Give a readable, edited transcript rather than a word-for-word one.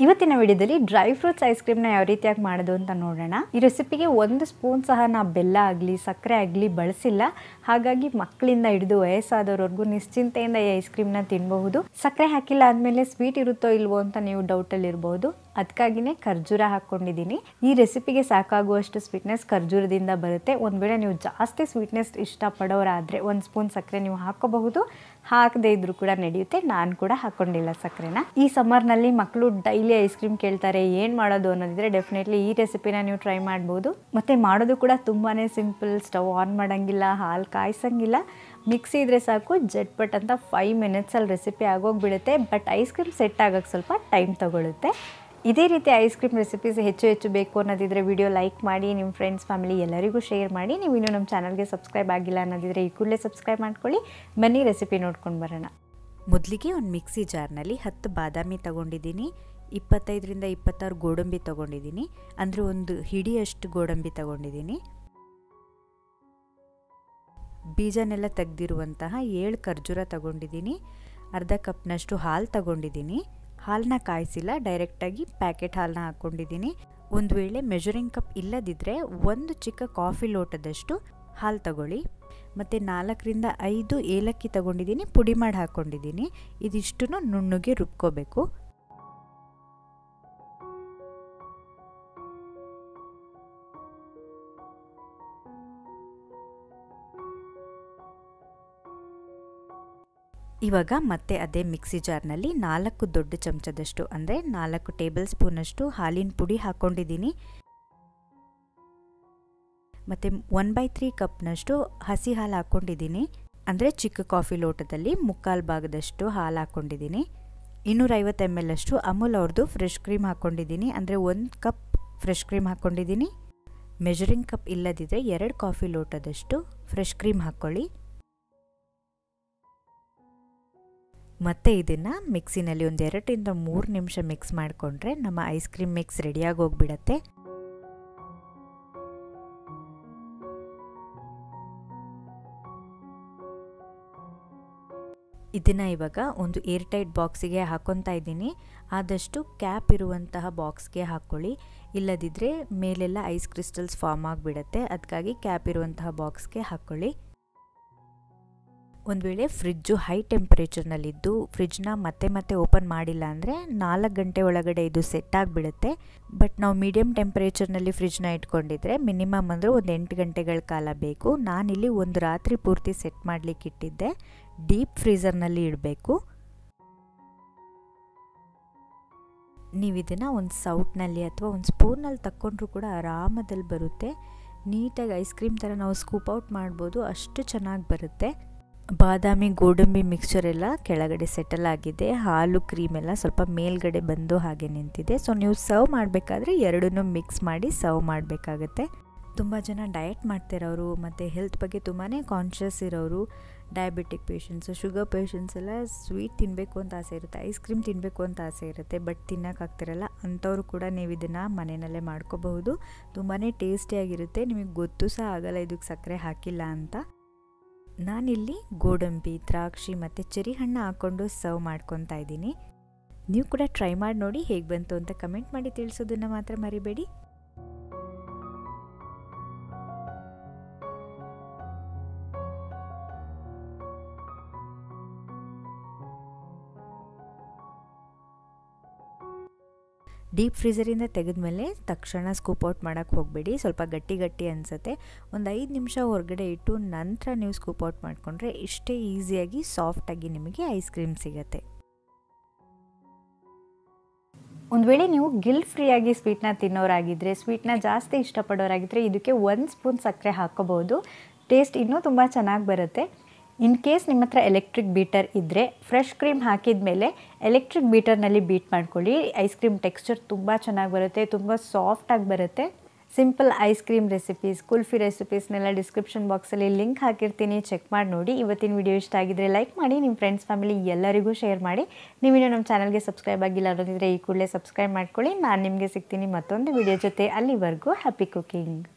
ಇವತ್ತಿನ ವಿಡಿಯೋದಲ್ಲಿ dry fruits ice ಕ್ರೀಮ್ನ ಯಾವ ರೀತಿಯಾಗಿ ಮಾಡೋದು ಅಂತ ನೋಡೋಣ. ಈ ರೆಸಿಪಿಗೆ 1 ಸ್ಪೂನ್ ಸಹ ನಾ ಬೆಲ್ಲ ಆಗಲಿ ಸಕ್ಕರೆ ಆಗಲಿ ಬಳಸಿಲ್ಲ. ಹಾಗಾಗಿ ಮಕ್ಕಳಿಂದ ಹಿಡಿದು ವಯಸ್ಸಾದವರೆಗೂ ನಿಶ್ಚಿಂತೆಯಿಂದ ಈ ಐಸ್ ಕ್ರೀಮ್ನ ತಿನ್ನಬಹುದು. ಸಕ್ಕರೆ ಹಾಕಿಲ್ಲ ಆದಮೇಲೆ ಸ್ವೀಟ್ ಇರುತ್ತೋ ಇಲ್ವೋ ಅಂತ ನೀವು ಡೌಟಲ್ಲಿ ಇರಬಹುದು. ಅದಕ್ಕಾಗಿಯೇ ಖರ್ಜೂರ ಹಾಕ್ಕೊಂಡಿದ್ದೀನಿ. ಈ ರೆಸಿಪಿಗೆ ಸಾಕಾಗುವಷ್ಟು ಸ್ವೀಟ್ನೆಸ್ ಖರ್ಜೂರದಿಂದ ಬರುತ್ತೆ. ಒಂದು ವೇಳೆ ನೀವು ಜಾಸ್ತಿ ಸ್ವೀಟ್ನೆಸ್ ಇಷ್ಟಪಡೋರಾದರೆ 1 ಸ್ಪೂನ್ ಸಕ್ಕರೆ ನೀವು ಹಾಕೋಬಹುದು. ಹಾಕದೇ ಇದ್ರೂ ಕೂಡ ನಡೆಯುತ್ತೆ. ನಾನು ಕೂಡ ಹಾಕ್ಕೊಂಡಿಲ್ಲ ಸಕ್ಕರೆನ. ಈ ಸಮ್ಮರ್ನಲ್ಲಿ ಮಕ್ಕಳು ಡೈಲಿ ಐಸ್ ಕ್ರೀಮ್ ಕೇಳ್ತಾರೆ, ಏನು ಮಾಡೋದು ಅನ್ನೋದಿದ್ರೆ ಡೆಫಿನೆಟ್ಲಿ ಈ ರೆಸಿಪಿನ ನೀವು ಟ್ರೈ ಮಾಡ್ಬೋದು. ಮತ್ತು ಮಾಡೋದು ಕೂಡ ತುಂಬಾ ಸಿಂಪಲ್. ಸ್ಟವ್ ಆನ್ ಮಾಡೋಂಗಿಲ್ಲ, ಹಾಲು ಕಾಯಿಸಂಗಿಲ್ಲ, ಮಿಕ್ಸಿ ಇದ್ರೆ ಸಾಕು, ಜಟ್ಪಟ್ ಅಂತ 5 ಮಿನಿಟ್ಸಲ್ಲಿ ರೆಸಿಪಿ ಆಗೋಗ್ಬಿಡುತ್ತೆ. ಬಟ್ ಐಸ್ ಕ್ರೀಮ್ ಸೆಟ್ ಆಗೋಕ್ಕೆ ಸ್ವಲ್ಪ ಟೈಮ್ ತೊಗೊಳುತ್ತೆ. ಇದೇ ರೀತಿ ಐಸ್ ಕ್ರೀಮ್ ರೆಸಿಪೀಸ್ ಹೆಚ್ಚು ಬೇಕು ಅನ್ನೋದಿದ್ರೆ ವಿಡಿಯೋ ಲೈಕ್ ಮಾಡಿ, ನಿಮ್ಮ ಫ್ರೆಂಡ್ಸ್ ಫ್ಯಾಮಿಲಿ ಎಲ್ಲರಿಗೂ ಶೇರ್ ಮಾಡಿ. ನೀವು ಇನ್ನೂ ನಮ್ಮ ಚಾನಲ್ಗೆ ಸಬ್ಸ್ಕ್ರೈಬ್ ಆಗಿಲ್ಲ ಅನ್ನೋದಿದ್ರೆ ಈ ಕೂಡಲೇ ಸಬ್ಸ್ಕ್ರೈಬ್ ಮಾಡ್ಕೊಳ್ಳಿ. ಬನ್ನಿ ರೆಸಿಪಿ ನೋಡ್ಕೊಂಡು ಬರೋಣ. ಮೊದಲಿಗೆ ಒಂದು ಮಿಕ್ಸಿ ಜಾರ್ನಲ್ಲಿ 10 ಬಾದಾಮಿ ತೊಗೊಂಡಿದ್ದೀನಿ, 25ರಿಂದ 26 ಗೋಡಂಬಿ ತೊಗೊಂಡಿದ್ದೀನಿ, ಅಂದರೆ ಒಂದು ಹಿಡಿಯಷ್ಟು ಗೋಡಂಬಿ ತೊಗೊಂಡಿದ್ದೀನಿ. ಬೀಜನೆಲ್ಲ ತೆಗೆದಿರುವಂತಹ 7 ಖರ್ಜೂರ ತೊಗೊಂಡಿದ್ದೀನಿ. ಅರ್ಧ ಕಪ್ನಷ್ಟು ಹಾಲು ತೊಗೊಂಡಿದ್ದೀನಿ. ಹಾಲನ್ನ ಕಾಯಿಸಿಲ್ಲ, ಡೈರೆಕ್ಟಾಗಿ ಪ್ಯಾಕೆಟ್ ಹಾಲನ್ನ ಹಾಕ್ಕೊಂಡಿದ್ದೀನಿ. ಒಂದು ವೇಳೆ ಮೆಜರಿಂಗ್ ಕಪ್ ಇಲ್ಲದಿದ್ದರೆ 1 ಚಿಕ್ಕ ಕಾಫಿ ಲೋಟದಷ್ಟು ಹಾಲು ತಗೊಳ್ಳಿ. ಮತ್ತು 4ರಿಂದ 5 ಏಲಕ್ಕಿ ತಗೊಂಡಿದ್ದೀನಿ, ಪುಡಿ ಮಾಡಿ ಹಾಕ್ಕೊಂಡಿದ್ದೀನಿ. ಇದಿಷ್ಟನ್ನು ನುಣ್ಣಗೆ ರುಬ್ಕೋಬೇಕು. ಇವಾಗ ಮತ್ತೆ ಅದೇ ಮಿಕ್ಸಿ ಜಾರ್ನಲ್ಲಿ 4 ದೊಡ್ಡ ಚಮಚದಷ್ಟು ಅಂದರೆ 4 ಟೇಬಲ್ ಸ್ಪೂನಷ್ಟು ಹಾಲಿನ ಪುಡಿ ಹಾಕ್ಕೊಂಡಿದ್ದೀನಿ. ಮತ್ತು 1/3 ಕಪ್ನಷ್ಟು ಹಸಿ ಹಾಲು ಹಾಕ್ಕೊಂಡಿದ್ದೀನಿ, ಅಂದರೆ ಚಿಕ್ಕ ಕಾಫಿ ಲೋಟದಲ್ಲಿ 3/4 ಭಾಗದಷ್ಟು ಹಾಲು ಹಾಕ್ಕೊಂಡಿದ್ದೀನಿ. 250 ml ಅಷ್ಟು ಅಮೂಲ್ ಅವ್ರದ್ದು ಫ್ರೆಶ್ ಕ್ರೀಮ್ ಹಾಕ್ಕೊಂಡಿದ್ದೀನಿ, ಅಂದರೆ 1 ಕಪ್ ಫ್ರೆಶ್ ಕ್ರೀಮ್ ಹಾಕ್ಕೊಂಡಿದ್ದೀನಿ. ಮೆಜರಿಂಗ್ ಕಪ್ ಇಲ್ಲದಿದ್ದರೆ 2 ಕಾಫಿ ಲೋಟದಷ್ಟು ಫ್ರೆಶ್ ಕ್ರೀಮ್ ಹಾಕ್ಕೊಳ್ಳಿ. ಮತ್ತು ಇದನ್ನು ಮಿಕ್ಸಿನಲ್ಲಿ ಒಂದು 2ರಿಂದ 3 ನಿಮಿಷ ಮಿಕ್ಸ್ ಮಾಡಿಕೊಂಡ್ರೆ ನಮ್ಮ ಐಸ್ ಕ್ರೀಮ್ ಮಿಕ್ಸ್ ರೆಡಿಯಾಗಿ ಹೋಗ್ಬಿಡತ್ತೆ. ಇದನ್ನು ಇವಾಗ ಒಂದು ಏರ್ ಟೈಟ್ ಬಾಕ್ಸಿಗೆ ಹಾಕ್ಕೊತಾ ಇದ್ದೀನಿ. ಆದಷ್ಟು ಕ್ಯಾಪ್ ಇರುವಂತಹ ಬಾಕ್ಸ್ಗೆ ಹಾಕ್ಕೊಳ್ಳಿ, ಇಲ್ಲದಿದ್ದರೆ ಮೇಲೆಲ್ಲ ಐಸ್ ಕ್ರಿಸ್ಟಲ್ಸ್ ಫಾರ್ಮ್ ಆಗಿಬಿಡತ್ತೆ. ಅದಕ್ಕಾಗಿ ಕ್ಯಾಪ್ ಇರುವಂತಹ ಬಾಕ್ಸ್ಗೆ ಹಾಕ್ಕೊಳ್ಳಿ. ಒಂದು ವೇಳೆ ಫ್ರಿಜ್ಜು ಹೈ ಟೆಂಪ್ರೇಚರ್ನಲ್ಲಿದ್ದು ಫ್ರಿಜ್ನ ಮತ್ತೆ ಓಪನ್ ಮಾಡಿಲ್ಲ ಅಂದರೆ 4 ಗಂಟೆ ಒಳಗಡೆ ಇದು ಸೆಟ್ ಆಗಿಬಿಡುತ್ತೆ. ಬಟ್ ನಾವು ಮೀಡಿಯಮ್ ಟೆಂಪ್ರೇಚರ್ನಲ್ಲಿ ಫ್ರಿಜ್ನ ಇಟ್ಕೊಂಡಿದ್ರೆ ಮಿನಿಮಮ್ ಅಂದರೆ ಒಂದು 8 ಗಂಟೆಗಳ ಕಾಲ ಬೇಕು. ನಾನಿಲ್ಲಿ ಒಂದು ರಾತ್ರಿ ಪೂರ್ತಿ ಸೆಟ್ ಮಾಡಲಿಕ್ಕೆ ಇಟ್ಟಿದ್ದೆ. ಡೀಪ್ ಫ್ರೀಝರ್ನಲ್ಲಿ ಇಡಬೇಕು. ನೀವು ಇದನ್ನು ಒಂದು ಸೌಟ್ನಲ್ಲಿ ಅಥವಾ ಒಂದು ಸ್ಪೂನಲ್ಲಿ ತಕ್ಕೊಂಡ್ರೂ ಕೂಡ ಆರಾಮದಲ್ಲಿ ಬರುತ್ತೆ. ನೀಟಾಗಿ ಐಸ್ ಕ್ರೀಮ್ ಥರ ನಾವು ಸ್ಕೂಪ್ ಔಟ್ ಮಾಡ್ಬೋದು, ಅಷ್ಟು ಚೆನ್ನಾಗಿ ಬರುತ್ತೆ. ಬಾದಾಮಿ ಗೋಡಂಬಿ ಮಿಕ್ಸ್ಚರ್ ಎಲ್ಲ ಕೆಳಗಡೆ ಸೆಟಲ್ ಆಗಿದೆ. ಹಾಲು ಕ್ರೀಮೆಲ್ಲ ಸ್ವಲ್ಪ ಮೇಲ್ಗಡೆ ಬಂದು ಹಾಗೆ ನಿಂತಿದೆ. ಸೊ ನೀವು ಸರ್ವ್ ಮಾಡಬೇಕಾದ್ರೆ ಎರಡನ್ನೂ ಮಿಕ್ಸ್ ಮಾಡಿ ಸರ್ವ್ ಮಾಡಬೇಕಾಗತ್ತೆ. ತುಂಬ ಜನ ಡಯಟ್ ಮಾಡ್ತಿರೋರು ಮತ್ತು ಹೆಲ್ತ್ ಬಗ್ಗೆ ತುಂಬಾ ಕಾನ್ಷಿಯಸ್ ಇರೋರು, ಡಯಾಬಿಟಿಕ್ ಪೇಷಂಟ್ಸು, ಶುಗರ್ ಪೇಷಂಟ್ಸ್ ಎಲ್ಲ ಸ್ವೀಟ್ ತಿನ್ನಬೇಕು ಅಂತ ಆಸೆ ಇರುತ್ತೆ, ಐಸ್ ಕ್ರೀಮ್ ತಿನ್ನಬೇಕು ಅಂತ ಆಸೆ ಇರುತ್ತೆ, ಬಟ್ ತಿನ್ನೋಕ್ಕಾಗ್ತಿರಲ್ಲ. ಅಂಥವ್ರು ಕೂಡ ನೀವು ಇದನ್ನು ಮನೆಯಲ್ಲೇ ಮಾಡ್ಕೋಬಹುದು. ತುಂಬಾ ಟೇಸ್ಟಿಯಾಗಿರುತ್ತೆ. ನಿಮಗೆ ಗೊತ್ತು ಸಹ ಆಗಲ್ಲ ಇದಕ್ಕೆ ಸಕ್ಕರೆ ಹಾಕಿಲ್ಲ ಅಂತ. ನಾನಿಲ್ಲಿ ಗೋಡಂಬಿ, ದ್ರಾಕ್ಷಿ ಮತ್ತು ಚೆರಿ ಹಣ್ಣು ಹಾಕ್ಕೊಂಡು ಸರ್ವ್ ಮಾಡ್ಕೊತಾ ಇದ್ದೀನಿ. ನೀವು ಕೂಡ ಟ್ರೈ ಮಾಡಿ ನೋಡಿ, ಹೇಗೆ ಬಂತು ಅಂತ ಕಮೆಂಟ್ ಮಾಡಿ ತಿಳಿಸೋದನ್ನು ಮಾತ್ರ ಮರಿಬೇಡಿ. ಡೀಪ್ ಫ್ರೀಝರಿಂದ ತೆಗೆದ್ಮೇಲೆ ತಕ್ಷಣ ಸ್ಕೂಪ್ ಔಟ್ ಮಾಡೋಕ್ಕೆ ಹೋಗಬೇಡಿ. ಸ್ವಲ್ಪ ಗಟ್ಟಿ ಅನಿಸುತ್ತೆ. ಒಂದು 5 ನಿಮಿಷ ಹೊರಗಡೆ ಇಟ್ಟು ನಂತರ ನೀವು ಸ್ಕೂಪ್ ಔಟ್ ಮಾಡಿಕೊಂಡ್ರೆ ಇಷ್ಟೇ ಈಸಿಯಾಗಿ ಸಾಫ್ಟಾಗಿ ನಿಮಗೆ ಐಸ್ ಕ್ರೀಮ್ ಸಿಗುತ್ತೆ. ಒಂದು ವೇಳೆ ನೀವು ಗಿಲ್ಟ್ ಫ್ರೀಯಾಗಿ ಸ್ವೀಟ್ನ ತಿನ್ನೋರಾಗಿದ್ದರೆ, ಸ್ವೀಟ್ನ ಜಾಸ್ತಿ ಇಷ್ಟಪಡೋರಾಗಿದ್ದರೆ ಇದಕ್ಕೆ 1 ಸ್ಪೂನ್ ಸಕ್ಕರೆ ಹಾಕ್ಕೋಬೋದು. ಟೇಸ್ಟ್ ಇನ್ನೂ ತುಂಬ ಚೆನ್ನಾಗಿ ಬರುತ್ತೆ. ಇನ್ ಕೇಸ್ ನಿಮ್ಮ ಹತ್ರ ಎಲೆಕ್ಟ್ರಿಕ್ ಬೀಟರ್ ಇದ್ದರೆ ಫ್ರೆಶ್ ಕ್ರೀಮ್ ಹಾಕಿದ ಮೇಲೆ ಎಲೆಕ್ಟ್ರಿಕ್ ಬೀಟರ್ನಲ್ಲಿ ಬೀಟ್ ಮಾಡ್ಕೊಳ್ಳಿ. ಐಸ್ ಕ್ರೀಮ್ ಟೆಕ್ಸ್ಚರ್ ತುಂಬ ಚೆನ್ನಾಗಿ ಬರುತ್ತೆ, ತುಂಬ ಸಾಫ್ಟಾಗಿ ಬರುತ್ತೆ. Simple ice cream recipes, kulfi ರೆಸಿಪೀಸ್ನೆಲ್ಲ ಡಿಸ್ಕ್ರಿಪ್ಷನ್ ಬಾಕ್ಸಲ್ಲಿ ಲಿಂಕ್ ಹಾಕಿರ್ತೀನಿ, ಚೆಕ್ ಮಾಡಿ ನೋಡಿ. ಇವತ್ತಿನ ವಿಡಿಯೋ ಇಷ್ಟ ಆಗಿದ್ದರೆ ಲೈಕ್ ಮಾಡಿ, ನಿಮ್ಮ ಫ್ರೆಂಡ್ಸ್ ಫ್ಯಾಮಿಲಿ ಎಲ್ಲರಿಗೂ ಶೇರ್ ಮಾಡಿ. ನೀವಿನ್ನೂ ನಮ್ಮ ಚಾನಲ್ಗೆ ಸಬ್ಸ್ಕ್ರೈಬ್ ಆಗಿಲ್ಲ ಅನ್ನೋದಿದ್ರೆ ಈ ಕೂಡಲೇ ಸಬ್ಸ್ಕ್ರೈಬ್ ಮಾಡ್ಕೊಳ್ಳಿ. ನಾನು ನಿಮಗೆ ಸಿಗ್ತೀನಿ ಮತ್ತೊಂದು ವಿಡಿಯೋ ಜೊತೆ. ಅಲ್ಲಿವರೆಗೂ ಹ್ಯಾಪಿ ಕುಕಿಂಗ್.